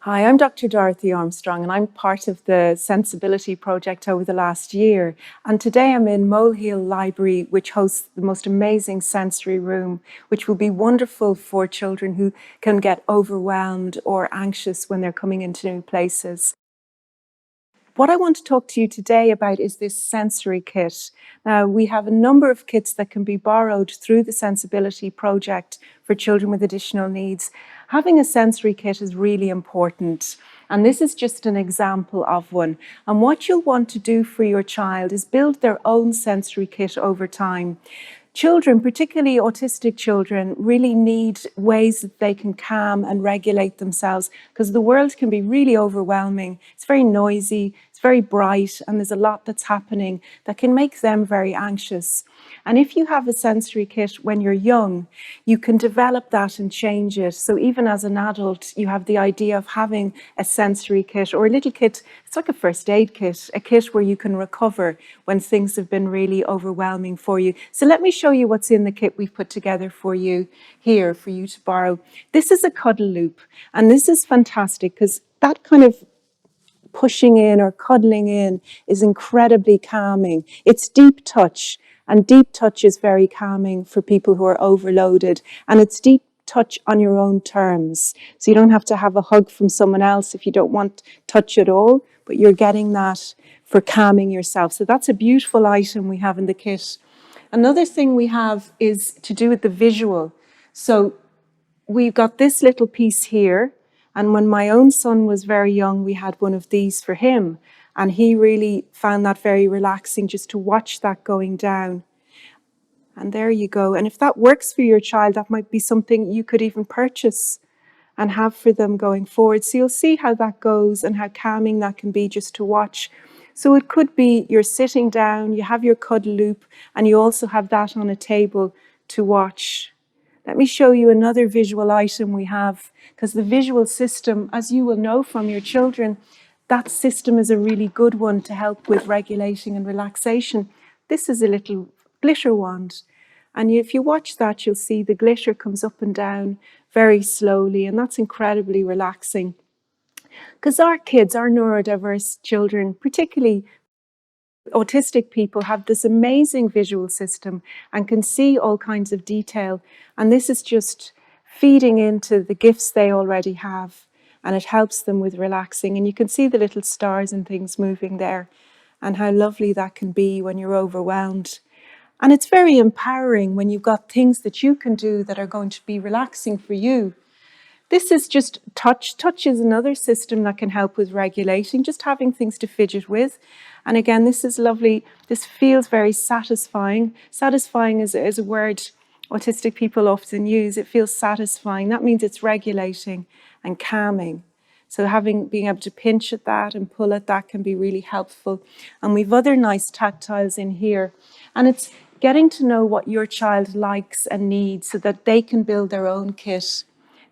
Hi, I'm Dr. Dorothy Armstrong and I'm part of the Sensibility Project over the last year. And today I'm in Molehill Library, which hosts the most amazing sensory room, which will be wonderful for children who can get overwhelmed or anxious when they're coming into new places. What I want to talk to you today about is this sensory kit. Now, we have a number of kits that can be borrowed through the Sensibility Project for children with additional needs. Having a sensory kit is really important. And this is just an example of one. And what you'll want to do for your child is build their own sensory kit over time. Children, particularly autistic children, really need ways that they can calm and regulate themselves because the world can be really overwhelming. It's very noisy, it's very bright, and there's a lot that's happening that can make them very anxious. And if you have a sensory kit when you're young, you can develop that and change it. So even as an adult, you have the idea of having a sensory kit or a little kit. It's like a first aid kit, a kit where you can recover when things have been really overwhelming for you. So let me show you what's in the kit we've put together for you here for you to borrow. This is a Cuddle Loop, and this is fantastic because that kind of pushing in or cuddling in is incredibly calming. It's deep touch, and deep touch is very calming for people who are overloaded, and it's deep touch on your own terms. So you don't have to have a hug from someone else if you don't want touch at all, but you're getting that for calming yourself. So that's a beautiful item we have in the kit. Another thing we have is to do with the visual. So we've got this little piece here. And when my own son was very young, we had one of these for him. And he really found that very relaxing just to watch that going down. And there you go. And if that works for your child, that might be something you could even purchase and have for them going forward. So you'll see how that goes and how calming that can be just to watch. So it could be you're sitting down, you have your Cuddle Loop, and you also have that on a table to watch. Let me show you another visual item we have, because the visual system, as you will know from your children, that system is a really good one to help with regulating and relaxation. This is a little glitter wand. And if you watch that, you'll see the glitter comes up and down very slowly, and that's incredibly relaxing. Because our kids, our neurodiverse children, particularly autistic people, have this amazing visual system and can see all kinds of detail. And this is just feeding into the gifts they already have. And it helps them with relaxing. And you can see the little stars and things moving there and how lovely that can be when you're overwhelmed. And it's very empowering when you've got things that you can do that are going to be relaxing for you. This is just touch. Touch is another system that can help with regulating, just having things to fidget with. And again, this is lovely. This feels very satisfying. Satisfying is a word autistic people often use. It feels satisfying. That means it's regulating and calming. So being able to pinch at that and pull at that can be really helpful. And we've other nice tactiles in here. And it's getting to know what your child likes and needs so that they can build their own kit.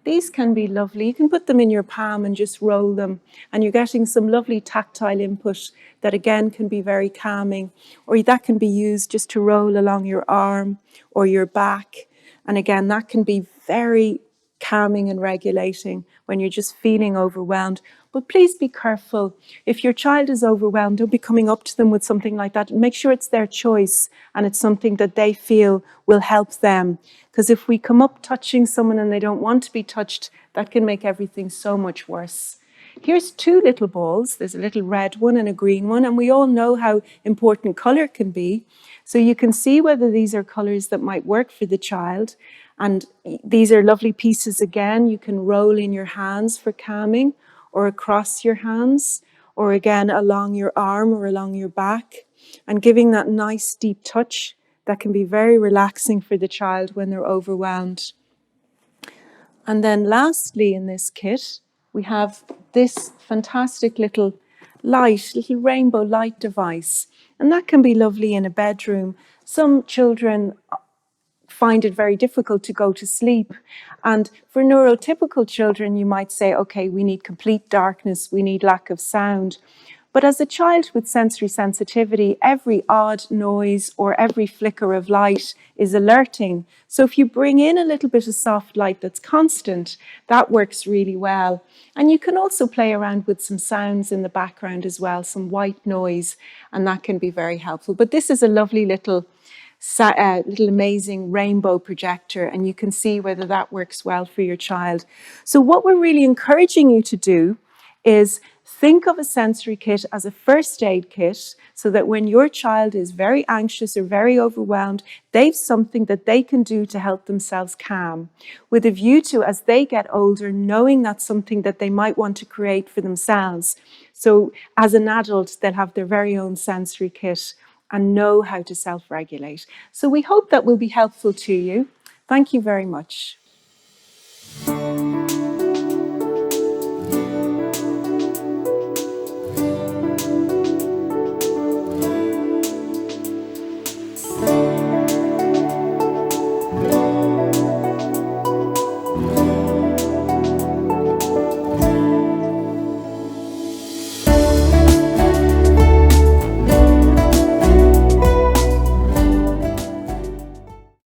These can be lovely. You can put them in your palm and just roll them, and you're getting some lovely tactile input that again can be very calming, or that can be used just to roll along your arm or your back. And again, that can be very calming and regulating when you're just feeling overwhelmed. But please be careful. If your child is overwhelmed, don't be coming up to them with something like that. Make sure it's their choice and it's something that they feel will help them. Because if we come up touching someone and they don't want to be touched, that can make everything so much worse. Here's two little balls. There's a little red one and a green one, and we all know how important colour can be. So you can see whether these are colours that might work for the child. And these are lovely pieces again. You can roll in your hands for calming, or across your hands, or again along your arm or along your back, and giving that nice deep touch that can be very relaxing for the child when they're overwhelmed. And then lastly in this kit, we have this fantastic little rainbow light device. And that can be lovely in a bedroom. Some children find it very difficult to go to sleep. And for neurotypical children, you might say, okay, we need complete darkness, we need lack of sound. But as a child with sensory sensitivity, every odd noise or every flicker of light is alerting. So if you bring in a little bit of soft light that's constant, that works really well. And you can also play around with some sounds in the background as well, some white noise, and that can be very helpful. But this is a lovely little amazing rainbow projector, and you can see whether that works well for your child. So what we're really encouraging you to do is think of a sensory kit as a first aid kit, so that when your child is very anxious or very overwhelmed, they've something that they can do to help themselves calm, with a view to, as they get older, knowing that's something that they might want to create for themselves. So as an adult, they'll have their very own sensory kit and know how to self-regulate. So we hope that will be helpful to you. Thank you very much.